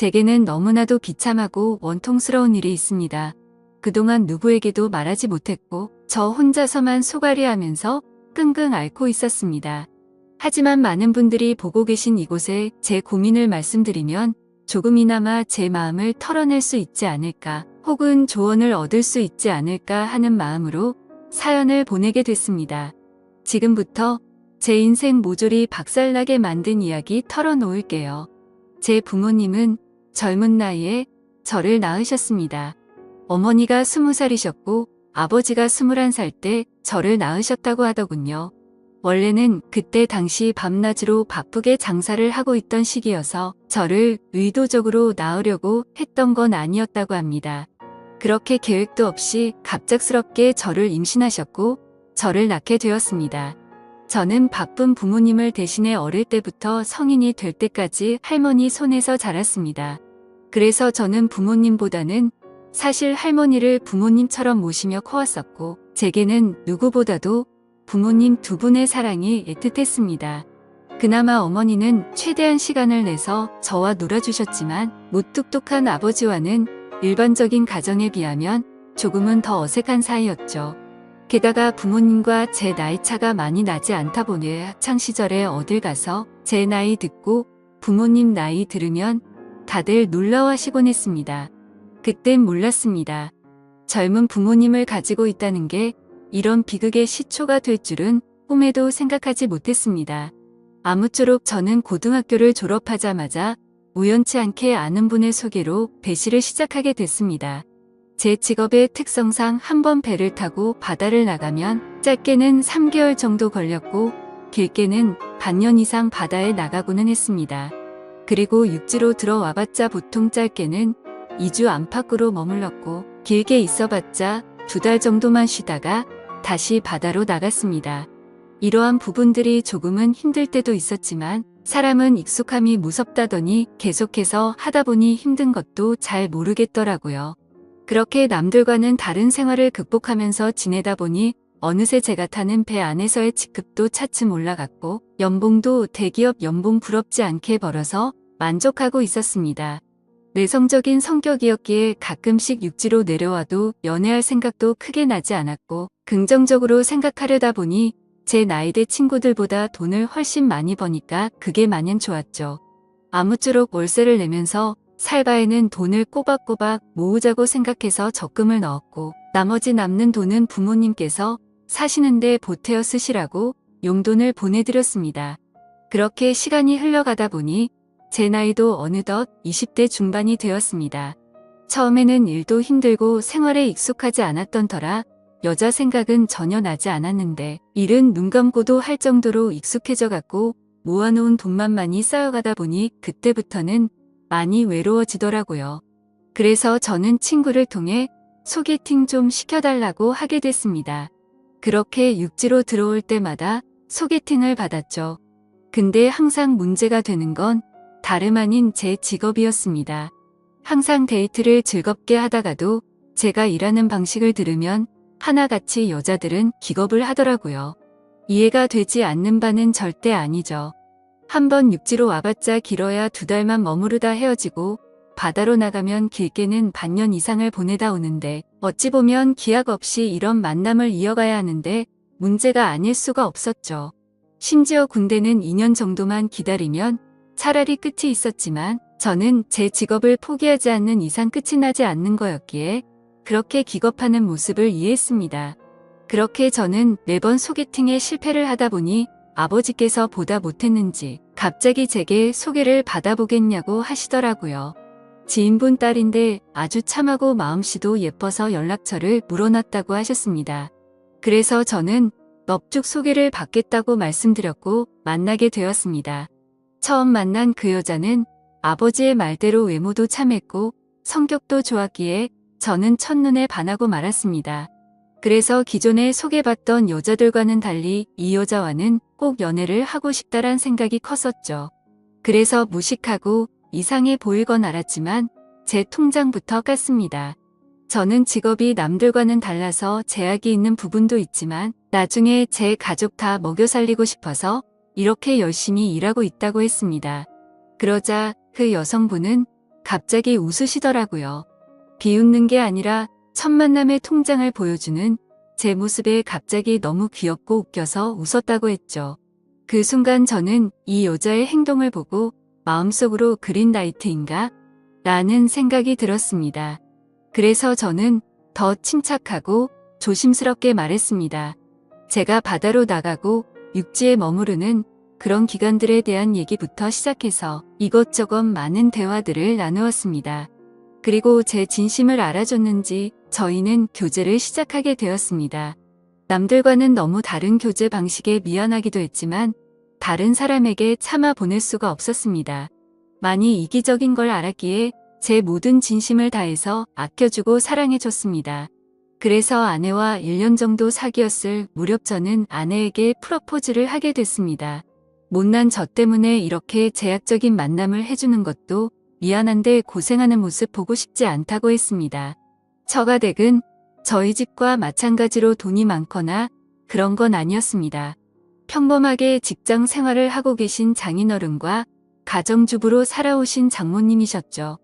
제게는 너무나도 비참하고 원통스러운 일이 있습니다. 그동안 누구에게도 말하지 못했고 저 혼자서만 속앓이하면서 끙끙 앓고 있었습니다. 하지만 많은 분들이 보고 계신 이곳에 제 고민을 말씀드리면 조금이나마 제 마음을 털어낼 수 있지 않을까, 혹은 조언을 얻을 수 있지 않을까 하는 마음으로 사연을 보내게 됐습니다. 지금부터 제 인생 모조리 박살나게 만든 이야기 털어놓을게요. 제 부모님은 젊은 나이에 저를 낳으셨습니다. 어머니가 20살이셨고 아버지가 21살 때 저를 낳으셨다고 하더군요. 원래는 그때 당시 밤낮으로 바쁘게 장사를 하고 있던 시기여서 저를 의도적으로 낳으려고 했던 건 아니었다고 합니다. 그렇게 계획도 없이 갑작스럽게 저를 임신하셨고 저를 낳게 되었습니다. 저는 바쁜 부모님을 대신해 어릴 때부터 성인이 될 때까지 할머니 손에서 자랐습니다. 그래서 저는 부모님보다는 사실 할머니를 부모님처럼 모시며 커왔었고, 제게는 누구보다도 부모님 두 분의 사랑이 애틋했습니다. 그나마 어머니는 최대한 시간을 내서 저와 놀아주셨지만 무뚝뚝한 아버지와는 일반적인 가정에 비하면 조금은 더 어색한 사이였죠. 게다가 부모님과 제 나이 차가 많이 나지 않다 보니 학창시절에 어딜 가서 제 나이 듣고 부모님 나이 들으면 다들 놀라워하시곤 했습니다. 그땐 몰랐습니다. 젊은 부모님을 가지고 있다는 게 이런 비극의 시초가 될 줄은 꿈에도 생각하지 못했습니다. 아무쪼록 저는 고등학교를 졸업하자마자 우연치 않게 아는 분의 소개로 배시를 시작하게 됐습니다. 제 직업의 특성상 한 번 배를 타고 바다를 나가면 짧게는 3개월 정도 걸렸고 길게는 반년 이상 바다에 나가고는 했습니다. 그리고 육지로 들어와봤자 보통 짧게는 2주 안팎으로 머물렀고 길게 있어봤자 2달 정도만 쉬다가 다시 바다로 나갔습니다. 이러한 부분들이 조금은 힘들 때도 있었지만 사람은 익숙함이 무섭다더니 계속해서 하다 보니 힘든 것도 잘 모르겠더라고요. 그렇게 남들과는 다른 생활을 극복하면서 지내다 보니 어느새 제가 타는 배 안에서의 직급도 차츰 올라갔고 연봉도 대기업 연봉 부럽지 않게 벌어서 만족하고 있었습니다. 내성적인 성격이었기에 가끔씩 육지로 내려와도 연애할 생각도 크게 나지 않았고 긍정적으로 생각하려다 보니 제 나이대 친구들보다 돈을 훨씬 많이 버니까 그게 마냥 좋았죠. 아무쪼록 월세를 내면서 살 바에는 돈을 꼬박꼬박 모으자고 생각해서 적금을 넣었고 나머지 남는 돈은 부모님께서 사시는데 보태어 쓰시라고 용돈을 보내드렸습니다. 그렇게 시간이 흘러가다 보니 제 나이도 어느덧 20대 중반이 되었습니다. 처음에는 일도 힘들고 생활에 익숙하지 않았던 터라 여자 생각은 전혀 나지 않았는데 일은 눈 감고도 할 정도로 익숙해져 갔고 모아놓은 돈만 많이 쌓여가다 보니 그때부터는 많이 외로워지더라고요. 그래서 저는 친구를 통해 소개팅 좀 시켜달라고 하게 됐습니다. 그렇게 육지로 들어올 때마다 소개팅을 받았죠. 근데 항상 문제가 되는 건 다름 아닌 제 직업이었습니다. 항상 데이트를 즐겁게 하다가도 제가 일하는 방식을 들으면 하나같이 여자들은 기겁을 하더라고요. 이해가 되지 않는 바는 절대 아니죠. 한번 육지로 와봤자 길어야 2달만 머무르다 헤어지고 바다로 나가면 길게는 반년 이상을 보내다 오는데 어찌 보면 기약 없이 이런 만남을 이어가야 하는데 문제가 아닐 수가 없었죠. 심지어 군대는 2년 정도만 기다리면 차라리 끝이 있었지만 저는 제 직업을 포기하지 않는 이상 끝이 나지 않는 거였기에 그렇게 기겁하는 모습을 이해했습니다. 그렇게 저는 매번 소개팅에 실패를 하다 보니 아버지께서 보다 못했는지 갑자기 제게 소개를 받아보겠냐고 하시더라고요. 지인분 딸인데 아주 참하고 마음씨도 예뻐서 연락처를 물어놨다고 하셨습니다. 그래서 저는 넙죽 소개를 받겠다고 말씀드렸고 만나게 되었습니다. 처음 만난 그 여자는 아버지의 말대로 외모도 참했고 성격도 좋았기에 저는 첫눈에 반하고 말았습니다. 그래서 기존에 소개받던 여자들과는 달리 이 여자와는 꼭 연애를 하고 싶다란 생각이 컸었죠. 그래서 무식하고 이상해 보이건 알았지만 제 통장부터 깠습니다. 저는 직업이 남들과는 달라서 제약이 있는 부분도 있지만 나중에 제 가족 다 먹여 살리고 싶어서 이렇게 열심히 일하고 있다고 했습니다. 그러자 그 여성분은 갑자기 웃으시더라고요. 비웃는 게 아니라 첫 만남의 통장을 보여주는 제 모습에 갑자기 너무 귀엽고 웃겨서 웃었다고 했죠. 그 순간 저는 이 여자의 행동을 보고 마음속으로 그린라이트인가? 라는 생각이 들었습니다. 그래서 저는 더 침착하고 조심스럽게 말했습니다. 제가 바다로 나가고 육지에 머무르는 그런 기간들에 대한 얘기부터 시작해서 이것저것 많은 대화들을 나누었습니다. 그리고 제 진심을 알아줬는지 저희는 교제를 시작하게 되었습니다. 남들과는 너무 다른 교제 방식에 미안하기도 했지만 다른 사람에게 참아 보낼 수가 없었습니다. 많이 이기적인 걸 알았기에 제 모든 진심을 다해서 아껴주고 사랑해줬습니다. 그래서 아내와 1년 정도 사귀었을 무렵 저는 아내에게 프러포즈를 하게 됐습니다. 못난 저 때문에 이렇게 제약적인 만남을 해주는 것도 미안한데 고생하는 모습 보고 싶지 않다고 했습니다. 처가댁은 저희 집과 마찬가지로 돈이 많거나 그런 건 아니었습니다. 평범하게 직장 생활을 하고 계신 장인어른과 가정주부로 살아오신 장모님이셨죠.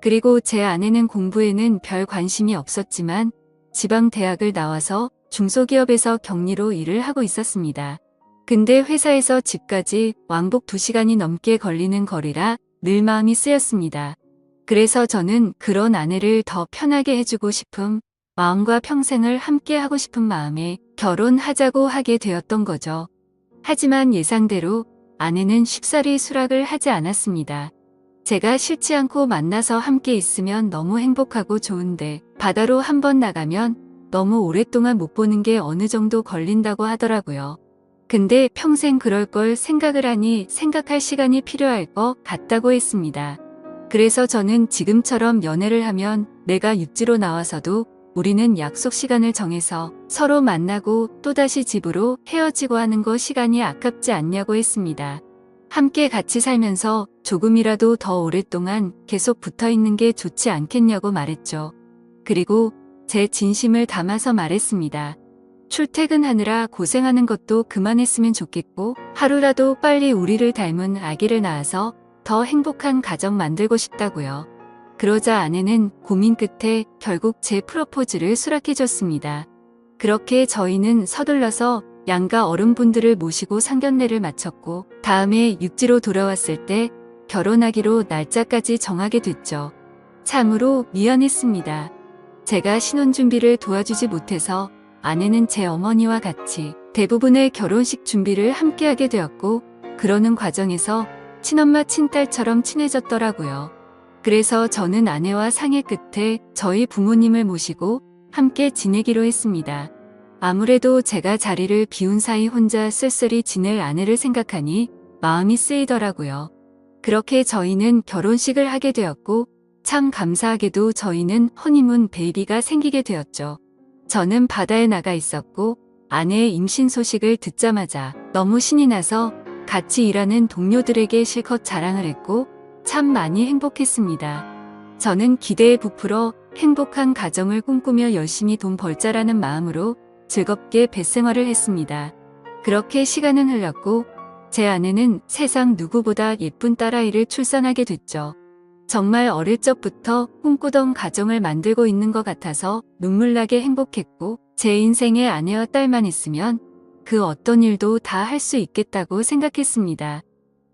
그리고 제 아내는 공부에는 별 관심이 없었지만 지방 대학을 나와서 중소기업에서 격리로 일을 하고 있었습니다. 근데 회사에서 집까지 왕복 2시간이 넘게 걸리는 거리라 늘 마음이 쓰였습니다. 그래서 저는 그런 아내를 더 편하게 해주고 싶은 마음과 평생을 함께 하고 싶은 마음에 결혼하자고 하게 되었던 거죠. 하지만 예상대로 아내는 쉽사리 수락을 하지 않았습니다. 제가 싫지 않고 만나서 함께 있으면 너무 행복하고 좋은데 바다로 한번 나가면 너무 오랫동안 못 보는 게 어느 정도 걸린다고 하더라고요. 근데 평생 그럴 걸 생각을 하니 생각할 시간이 필요할 것 같다고 했습니다. 그래서 저는 지금처럼 연애를 하면 내가 육지로 나와서도 우리는 약속 시간을 정해서 서로 만나고 또다시 집으로 헤어지고 하는 거 시간이 아깝지 않냐고 했습니다. 함께 같이 살면서 조금이라도 더 오랫동안 계속 붙어 있는 게 좋지 않겠냐고 말했죠. 그리고 제 진심을 담아서 말했습니다. 출퇴근하느라 고생하는 것도 그만했으면 좋겠고 하루라도 빨리 우리를 닮은 아기를 낳아서 더 행복한 가정 만들고 싶다고요. 그러자 아내는 고민 끝에 결국 제 프러포즈를 수락해줬습니다. 그렇게 저희는 서둘러서 양가 어른분들을 모시고 상견례를 마쳤고 다음에 육지로 돌아왔을 때 결혼하기로 날짜까지 정하게 됐죠. 참으로 미안했습니다. 제가 신혼준비를 도와주지 못해서 아내는 제 어머니와 같이 대부분의 결혼식 준비를 함께하게 되었고 그러는 과정에서 친엄마 친딸처럼 친해졌더라고요. 그래서 저는 아내와 상의 끝에 저희 부모님을 모시고 함께 지내기로 했습니다. 아무래도 제가 자리를 비운 사이 혼자 쓸쓸히 지낼 아내를 생각하니 마음이 쓰이더라고요. 그렇게 저희는 결혼식을 하게 되었고 참 감사하게도 저희는 허니문 베이비가 생기게 되었죠. 저는 바다에 나가 있었고 아내의 임신 소식을 듣자마자 너무 신이 나서 같이 일하는 동료들에게 실컷 자랑을 했고 참 많이 행복했습니다. 저는 기대에 부풀어 행복한 가정을 꿈꾸며 열심히 돈 벌자라는 마음으로 즐겁게 뱃생활을 했습니다. 그렇게 시간은 흘렀고 제 아내는 세상 누구보다 예쁜 딸아이를 출산하게 됐죠. 정말 어릴 적부터 꿈꾸던 가정을 만들고 있는 것 같아서 눈물나게 행복했고 제 인생에 아내와 딸만 있으면 그 어떤 일도 다 할 수 있겠다고 생각했습니다.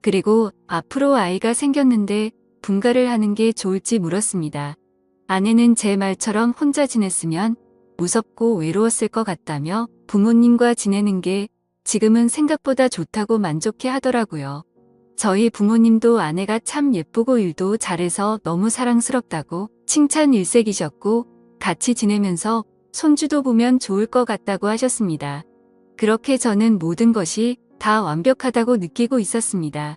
그리고 앞으로 아이가 생겼는데 분가를 하는 게 좋을지 물었습니다. 아내는 제 말처럼 혼자 지냈으면 무섭고 외로웠을 것 같다며 부모님과 지내는 게 지금은 생각보다 좋다고 만족해 하더라고요. 저희 부모님도 아내가 참 예쁘고 일도 잘해서 너무 사랑스럽다고 칭찬 일색이셨고 같이 지내면서 손주도 보면 좋을 것 같다고 하셨습니다. 그렇게 저는 모든 것이 다 완벽하다고 느끼고 있었습니다.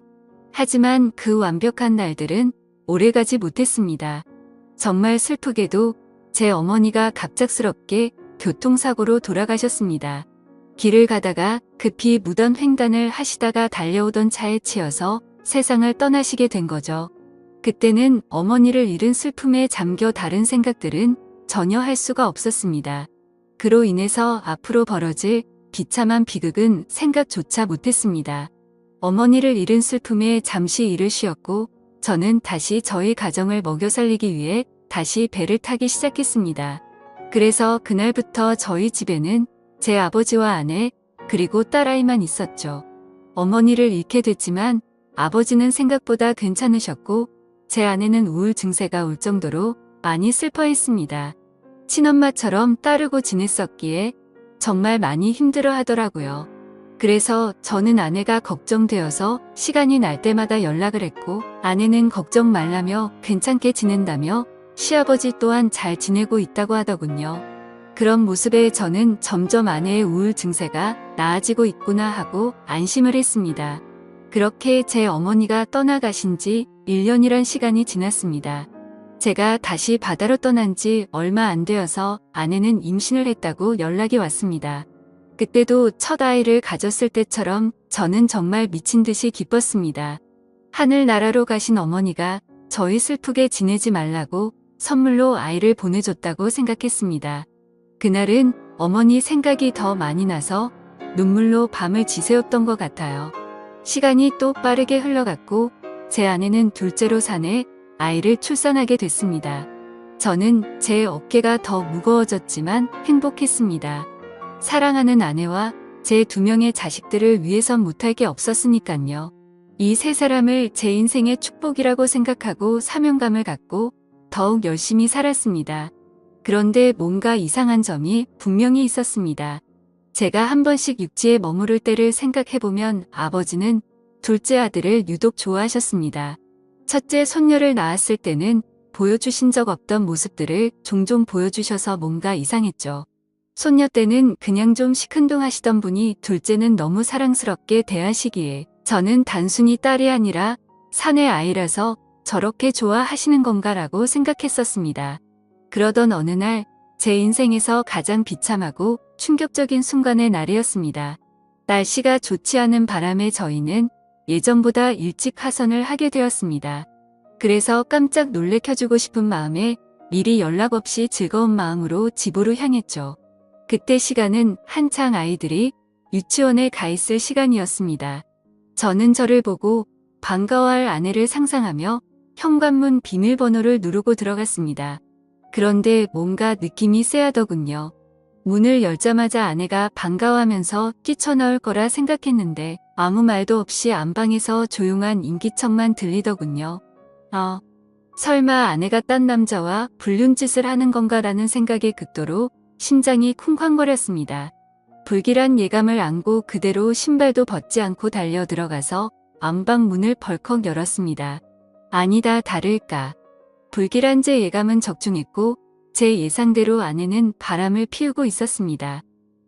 하지만 그 완벽한 날들은 오래가지 못했습니다. 정말 슬프게도 제 어머니가 갑작스럽게 교통사고로 돌아가셨습니다. 길을 가다가 급히 무단 횡단을 하시다가 달려오던 차에 치여서 세상을 떠나시게 된 거죠. 그때는 어머니를 잃은 슬픔에 잠겨 다른 생각들은 전혀 할 수가 없었습니다. 그로 인해서 앞으로 벌어질 비참한 비극은 생각조차 못했습니다. 어머니를 잃은 슬픔에 잠시 일을 쉬었고 저는 다시 저희 가정을 먹여 살리기 위해 다시 배를 타기 시작했습니다. 그래서 그날부터 저희 집에는 제 아버지와 아내, 그리고 딸아이만 있었죠. 어머니를 잃게 됐지만 아버지는 생각보다 괜찮으셨고 제 아내는 우울 증세가 올 정도로 많이 슬퍼했습니다. 친엄마처럼 따르고 지냈었기에 정말 많이 힘들어 하더라고요. 그래서 저는 아내가 걱정되어서 시간이 날 때마다 연락을 했고 아내는 걱정 말라며 괜찮게 지낸다며 시아버지 또한 잘 지내고 있다고 하더군요. 그런 모습에 저는 점점 아내의 우울 증세가 나아지고 있구나 하고 안심을 했습니다. 그렇게 제 어머니가 떠나가신 지 1년이란 시간이 지났습니다. 제가 다시 바다로 떠난 지 얼마 안 되어서 아내는 임신을 했다고 연락이 왔습니다. 그때도 첫 아이를 가졌을 때처럼 저는 정말 미친 듯이 기뻤습니다. 하늘나라로 가신 어머니가 저희 슬프게 지내지 말라고 선물로 아이를 보내줬다고 생각했습니다. 그날은 어머니 생각이 더 많이 나서 눈물로 밤을 지새웠던 것 같아요. 시간이 또 빠르게 흘러갔고 제 아내는 둘째로 사내 아이를 출산하게 됐습니다. 저는 제 어깨가 더 무거워졌지만 행복했습니다. 사랑하는 아내와 제 2명의 자식들을 위해선 못할 게 없었으니깐요. 이 세 사람을 제 인생의 축복이라고 생각하고 사명감을 갖고 더욱 열심히 살았습니다. 그런데 뭔가 이상한 점이 분명히 있었습니다. 제가 한 번씩 육지에 머무를 때를 생각해보면 아버지는 둘째 아들을 유독 좋아하셨습니다. 첫째 손녀를 낳았을 때는 보여주신 적 없던 모습들을 종종 보여주셔서 뭔가 이상했죠. 손녀 때는 그냥 좀 시큰둥하시던 분이 둘째는 너무 사랑스럽게 대하시기에 저는 단순히 딸이 아니라 사내 아이라서 저렇게 좋아하시는 건가라고 생각했었습니다. 그러던 어느 날 제 인생에서 가장 비참하고 충격적인 순간의 날이었습니다. 날씨가 좋지 않은 바람에 저희는 예전보다 일찍 하선을 하게 되었습니다. 그래서 깜짝 놀래켜주고 싶은 마음에 미리 연락 없이 즐거운 마음으로 집으로 향했죠. 그때 시간은 한창 아이들이 유치원에 가 있을 시간이었습니다. 저는 저를 보고 반가워할 아내를 상상하며 현관문 비밀번호를 누르고 들어갔습니다. 그런데 뭔가 느낌이 쎄하더군요. 문을 열자마자 아내가 반가워하면서 뛰쳐나올 거라 생각했는데 아무 말도 없이 안방에서 조용한 인기척만 들리더군요. 설마 아내가 딴 남자와 불륜 짓을 하는 건가라는 생각에 극도로 심장이 쿵쾅거렸습니다. 불길한 예감을 안고 그대로 신발도 벗지 않고 달려 들어가서 안방 문을 벌컥 열었습니다. 아니다 다를까. 불길한 제 예감은 적중했고 제 예상대로 아내는 바람을 피우고 있었습니다.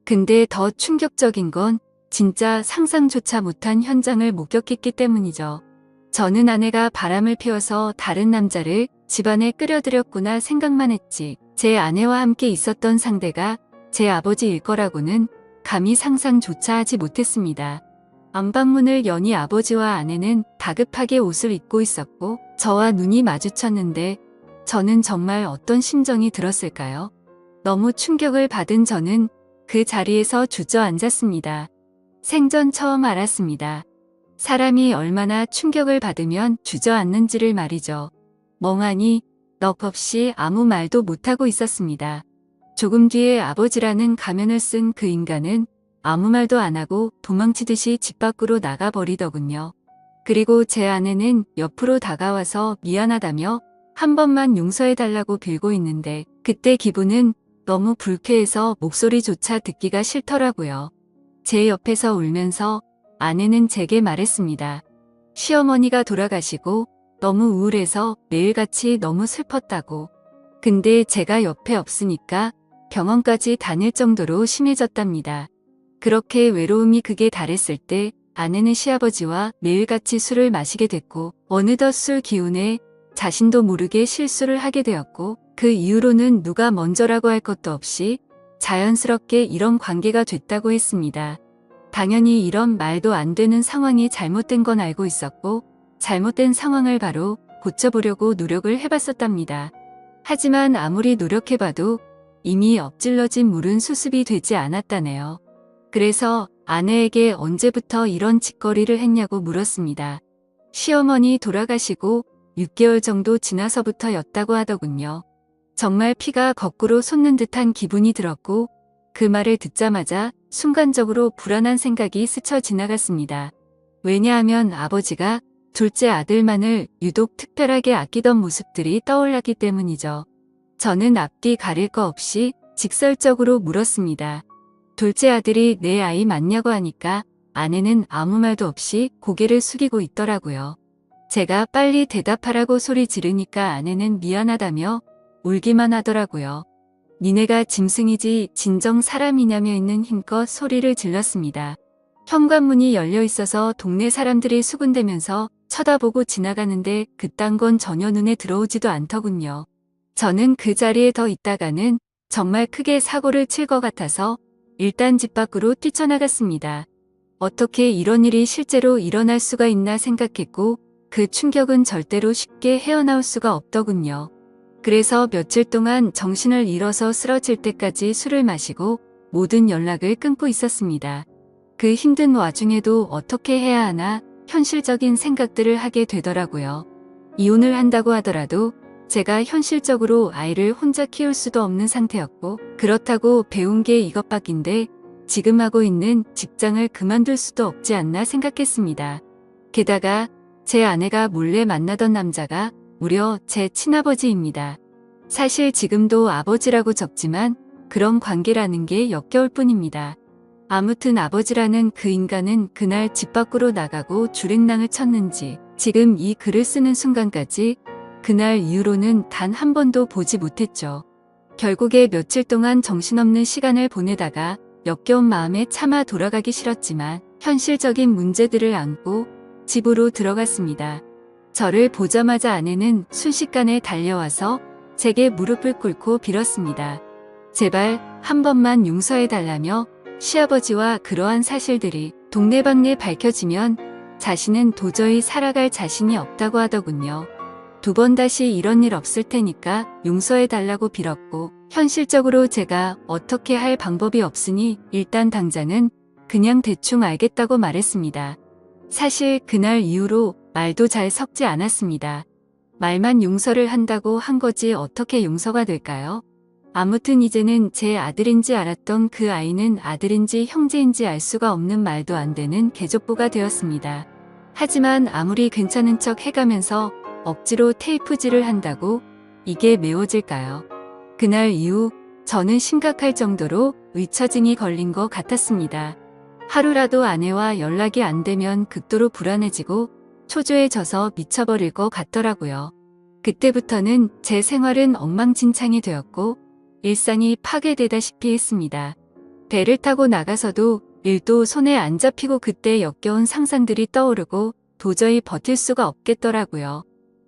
근데 더 충격적인 건 진짜 상상조차 못한 현장을 목격했기 때문이죠. 저는 아내가 바람을 피워서 다른 남자를 집안에 끌어들였구나 생각만 했지 제 아내와 함께 있었던 상대가 제 아버지일 거라고는 감히 상상조차 하지 못했습니다. 안방문을 여니 아버지와 아내는 다급하게 옷을 입고 있었고 저와 눈이 마주쳤는데 저는 정말 어떤 심정이 들었을까요? 너무 충격을 받은 저는 그 자리에서 주저앉았습니다. 생전 처음 알았습니다. 사람이 얼마나 충격을 받으면 주저앉는지를 말이죠. 멍하니 넋 없이 아무 말도 못하고 있었습니다. 조금 뒤에 아버지라는 가면을 쓴 그 인간은 아무 말도 안 하고 도망치듯이 집 밖으로 나가버리더군요. 그리고 제 아내는 옆으로 다가와서 미안하다며 한 번만 용서해달라고 빌고 있는데 그때 기분은 너무 불쾌해서 목소리조차 듣기가 싫더라고요. 제 옆에서 울면서 아내는 제게 말했습니다. 시어머니가 돌아가시고 너무 우울해서 매일같이 너무 슬펐다고. 근데 제가 옆에 없으니까 병원까지 다닐 정도로 심해졌답니다. 그렇게 외로움이 극에 달했을 때 아내는 시아버지와 매일같이 술을 마시게 됐고 어느덧 술 기운에 자신도 모르게 실수를 하게 되었고 그 이후로는 누가 먼저라고 할 것도 없이 자연스럽게 이런 관계가 됐다고 했습니다. 당연히 이런 말도 안 되는 상황이 잘못된 건 알고 있었고 잘못된 상황을 바로 고쳐보려고 노력을 해봤었답니다. 하지만 아무리 노력해봐도 이미 엎질러진 물은 수습이 되지 않았다네요. 그래서 아내에게 언제부터 이런 짓거리를 했냐고 물었습니다. 시어머니 돌아가시고 6개월 정도 지나서부터였다고 하더군요. 정말 피가 거꾸로 솟는 듯한 기분이 들었고 그 말을 듣자마자 순간적으로 불안한 생각이 스쳐 지나갔습니다. 왜냐하면 아버지가 둘째 아들만을 유독 특별하게 아끼던 모습들이 떠올랐기 때문이죠. 저는 앞뒤 가릴 거 없이 직설적으로 물었습니다. 둘째 아들이 내 아이 맞냐고 하니까 아내는 아무 말도 없이 고개를 숙이고 있더라고요. 제가 빨리 대답하라고 소리 지르니까 아내는 미안하다며 울기만 하더라고요. 니네가 짐승이지 진정 사람이냐며 있는 힘껏 소리를 질렀습니다. 현관문이 열려 있어서 동네 사람들이 수군대면서 쳐다보고 지나가는데 그딴 건 전혀 눈에 들어오지도 않더군요. 저는 그 자리에 더 있다가는 정말 크게 사고를 칠 것 같아서 일단 집 밖으로 뛰쳐나갔습니다. 어떻게 이런 일이 실제로 일어날 수가 있나 생각했고 그 충격은 절대로 쉽게 헤어나올 수가 없더군요. 그래서 며칠 동안 정신을 잃어서 쓰러질 때까지 술을 마시고 모든 연락을 끊고 있었습니다. 그 힘든 와중에도 어떻게 해야 하나 현실적인 생각들을 하게 되더라고요. 이혼을 한다고 하더라도 제가 현실적으로 아이를 혼자 키울 수도 없는 상태였고 그렇다고 배운 게 이것밖인데 지금 하고 있는 직장을 그만둘 수도 없지 않나 생각했습니다. 게다가 제 아내가 몰래 만나던 남자가 무려 제 친아버지입니다. 사실 지금도 아버지라고 적지만 그런 관계라는 게 역겨울 뿐입니다. 아무튼 아버지라는 그 인간은 그날 집 밖으로 나가고 줄행랑을 쳤는지 지금 이 글을 쓰는 순간까지 그날 이후로는 단 한 번도 보지 못했죠. 결국에 며칠 동안 정신없는 시간을 보내다가 역겨운 마음에 차마 돌아가기 싫었지만 현실적인 문제들을 안고 집으로 들어갔습니다. 저를 보자마자 아내는 순식간에 달려와서 제게 무릎을 꿇고 빌었습니다. 제발 한 번만 용서해달라며 시아버지와 그러한 사실들이 동네방네 밝혀지면 자신은 도저히 살아갈 자신이 없다고 하더군요. 2번 다시 이런 일 없을 테니까 용서해달라고 빌었고 현실적으로 제가 어떻게 할 방법이 없으니 일단 당장은 그냥 대충 알겠다고 말했습니다. 사실 그날 이후로 말도 잘 섞지 않았습니다. 말만 용서를 한다고 한 거지 어떻게 용서가 될까요? 아무튼 이제는 제 아들인지 알았던 그 아이는 아들인지 형제인지 알 수가 없는 말도 안 되는 개족보가 되었습니다. 하지만 아무리 괜찮은 척 해가면서 억지로 테이프질을 한다고 이게 메워질까요? 그날 이후 저는 심각할 정도로 의처증이 걸린 것 같았습니다. 하루라도 아내와 연락이 안 되면 극도로 불안해지고 초조해져서 미쳐버릴 것 같더라고요. 그때부터는 제 생활은 엉망진창이 되었고 일상이 파괴되다시피 했습니다. 배를 타고 나가서도 일도 손에 안 잡히고 그때 역겨운 상상들이 떠오르고 도저히 버틸 수가 없겠더라고요.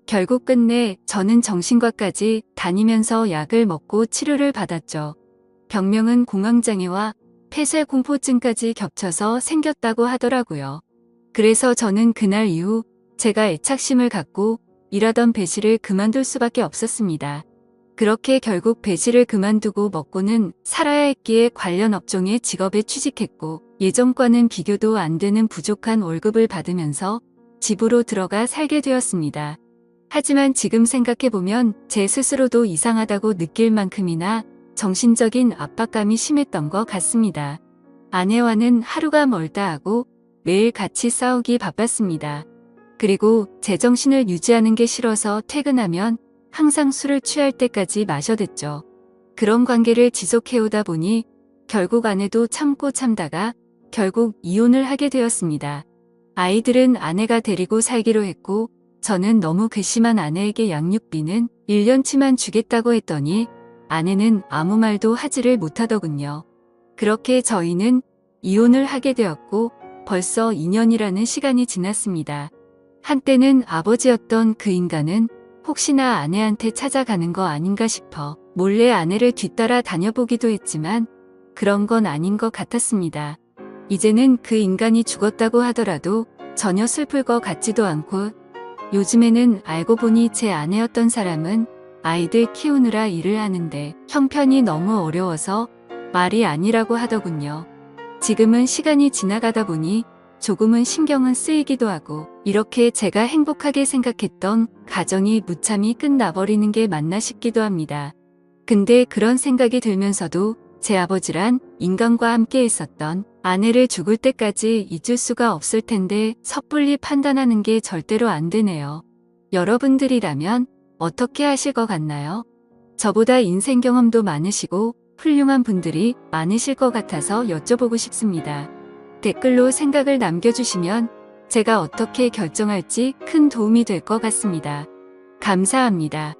결국 끝내 저는 정신과까지 다니면서 약을 먹고 치료를 받았죠. 병명은 공황장애와 폐쇄공포증까지 겹쳐서 생겼다고 하더라고요. 그래서 저는 그날 이후 제가 애착심을 갖고 일하던 배실을 그만둘 수밖에 없었습니다. 그렇게 결국 배실을 그만두고 먹고는 살아야 했기에 관련 업종의 직업에 취직했고 예전과는 비교도 안 되는 부족한 월급을 받으면서 집으로 들어가 살게 되었습니다. 하지만 지금 생각해보면 제 스스로도 이상하다고 느낄 만큼이나 정신적인 압박감이 심했던 것 같습니다. 아내와는 하루가 멀다 하고 매일 같이 싸우기 바빴습니다. 그리고 제정신을 유지하는 게 싫어서 퇴근하면 항상 술을 취할 때까지 마셔댔죠. 그런 관계를 지속해오다 보니 결국 아내도 참고 참다가 결국 이혼을 하게 되었습니다. 아이들은 아내가 데리고 살기로 했고 저는 너무 괘씸한 아내에게 양육비는 1년치만 주겠다고 했더니 아내는 아무 말도 하지를 못하더군요. 그렇게 저희는 이혼을 하게 되었고 벌써 2년이라는 시간이 지났습니다. 한때는 아버지였던 그 인간은 혹시나 아내한테 찾아가는 거 아닌가 싶어 몰래 아내를 뒤따라 다녀보기도 했지만 그런 건 아닌 것 같았습니다. 이제는 그 인간이 죽었다고 하더라도 전혀 슬플 것 같지도 않고 요즘에는 알고 보니 제 아내였던 사람은 아이들 키우느라 일을 하는데 형편이 너무 어려워서 말이 아니라고 하더군요. 지금은 시간이 지나가다 보니 조금은 신경은 쓰이기도 하고 이렇게 제가 행복하게 생각했던 가정이 무참히 끝나버리는 게 맞나 싶기도 합니다. 근데 그런 생각이 들면서도 제 아버지란 인간과 함께 있었던 아내를 죽을 때까지 잊을 수가 없을 텐데 섣불리 판단하는 게 절대로 안 되네요. 여러분들이라면 어떻게 하실 것 같나요? 저보다 인생 경험도 많으시고 훌륭한 분들이 많으실 것 같아서 여쭤보고 싶습니다. 댓글로 생각을 남겨주시면 제가 어떻게 결정할지 큰 도움이 될 것 같습니다. 감사합니다.